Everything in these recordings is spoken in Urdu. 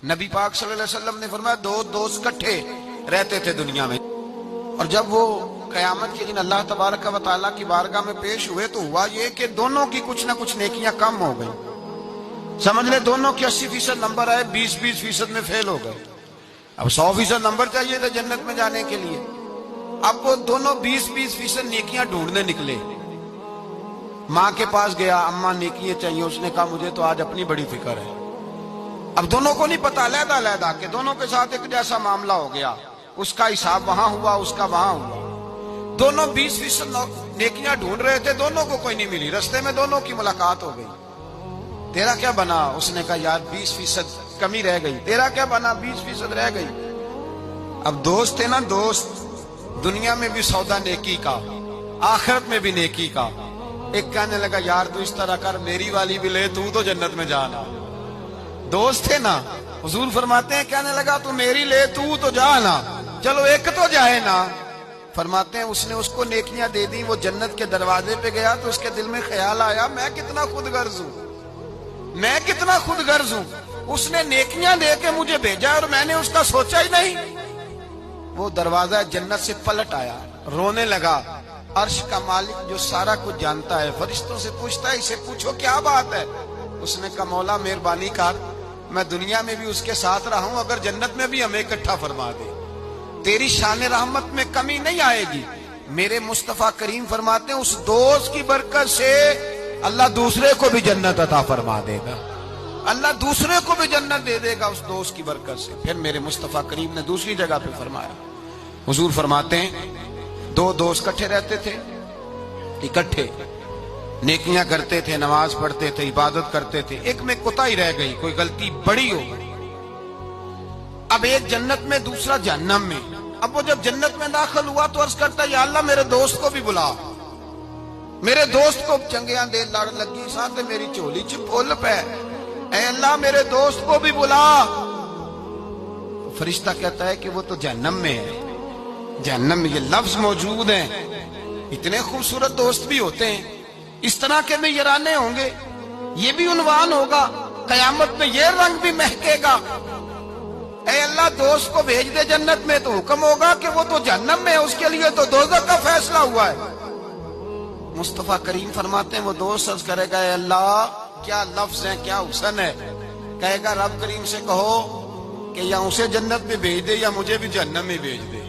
نبی پاک صلی اللہ علیہ وسلم نے فرمایا دو دوست کٹھے رہتے تھے دنیا میں، اور جب وہ قیامت کے دن اللہ تبارک و تعالیٰ کی بارگاہ میں پیش ہوئے تو ہوا یہ کہ دونوں کی کچھ نہ کچھ نیکیاں کم ہو گئی. سمجھ لے دونوں کی 80% نمبر آئے، 20% میں فیل ہو گئے. اب 100% نمبر چاہیے تھا جنت میں جانے کے لیے. اب وہ دونوں 20% نیکیاں ڈھونڈنے نکلے. ماں کے پاس گیا، اماں نیکیاں چاہیے. اس نے کہا مجھے تو آج اپنی بڑی فکر ہے. اب دونوں کو نہیں پتا، علیحدہ علیحدہ کہ دونوں کے ساتھ ایک جیسا معاملہ ہو گیا. اس کا حساب وہاں ہوا، اس کا وہاں ہوا. دونوں 20% نیکیاں ڈھونڈ رہے تھے، دونوں کو کوئی نہیں ملی. رستے میں دونوں کی ملاقات ہو گئی. تیرا کیا بنا؟ اس نے کہا یار 20% کمی رہ گئی. تیرا کیا بنا؟ 20% رہ گئی. اب دوست ہے نا، دوست دنیا میں بھی سودا نیکی کا، آخرت میں بھی نیکی کا. ایک کہنے لگا یار تو اس طرح کر، میری والی بھی لے، تو جنت میں جانا. دوست ہے نا. حضور فرماتے ہیں کہنے لگا تو میری لے، تو جانا، چلو ایک تو جائے نا. فرماتے ہیں اس نے اس کو نیکیاں دے دی. وہ جنت کے دروازے پہ گیا تو اس کے دل میں خیال آیا میں کتنا خود غرض ہوں، میں کتنا خود غرض ہوں. اس نے نیکیاں دے کے مجھے بھیجا اور میں نے اس کا سوچا ہی نہیں. وہ دروازہ جنت سے پلٹ آیا، رونے لگا. عرش کا مالک جو سارا کچھ جانتا ہے فرشتوں سے پوچھتا ہے اسے پوچھو کیا بات ہے. اس نے کہا مولا مہربانی کر، میں دنیا میں بھی اس کے ساتھ رہا ہوں، اگر جنت میں بھی ہمیں اکٹھا فرما دے، تیری شان رحمت میں کمی نہیں آئے گی. میرے مصطفیٰ کریم فرماتے ہیں اس دوست کی برکت سے اللہ دوسرے کو بھی جنت عطا فرما دے گا. اللہ دوسرے کو بھی جنت دے دے گا اس دوست کی برکت سے. پھر میرے مصطفیٰ کریم نے دوسری جگہ پہ فرمایا. حضور فرماتے ہیں دو دوست کٹھے رہتے تھے، اکٹھے نیکیاں کرتے تھے، نماز پڑھتے تھے، عبادت کرتے تھے. ایک میں کوتاہی رہ گئی، کوئی غلطی بڑی ہو گئی. اب ایک جنت میں، دوسرا جہنم میں. اب وہ جب جنت میں داخل ہوا تو عرض کرتا یا اللہ میرے دوست کو بھی بلا، میرے دوست کو چنگیاں دے لڑ لگی ساتھ میری چولی چ پھول پہ، اے اللہ میرے دوست کو بھی بلا. فرشتہ کہتا ہے کہ وہ تو جہنم میں ہے. جہنم میں یہ لفظ موجود ہیں. اتنے خوبصورت دوست بھی ہوتے ہیں، اس طرح کے بھی یارانے ہوں گے. یہ بھی عنوان ہوگا قیامت میں، یہ رنگ بھی مہکے گا. اے اللہ دوست کو بھیج دے جنت میں، تو حکم ہوگا کہ وہ تو جہنم میں ہے، اس کے لیے تو دوزخ کا فیصلہ ہوا ہے. مصطفیٰ کریم فرماتے ہیں وہ دوست عرض کرے گا اے اللہ کیا لفظ ہے، کیا حسن ہے. کہے گا رب کریم سے کہو کہ یا اسے جنت میں بھیج دے یا مجھے بھی جہنم میں بھیج دے.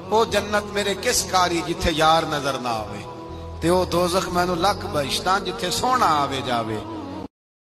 وہ جنت میرے کس کاری جتھے یار نظر نہ آوے، تے وہ دوزخ مینوں لکھ بہشتاں جتھے سونا آوے جاوے.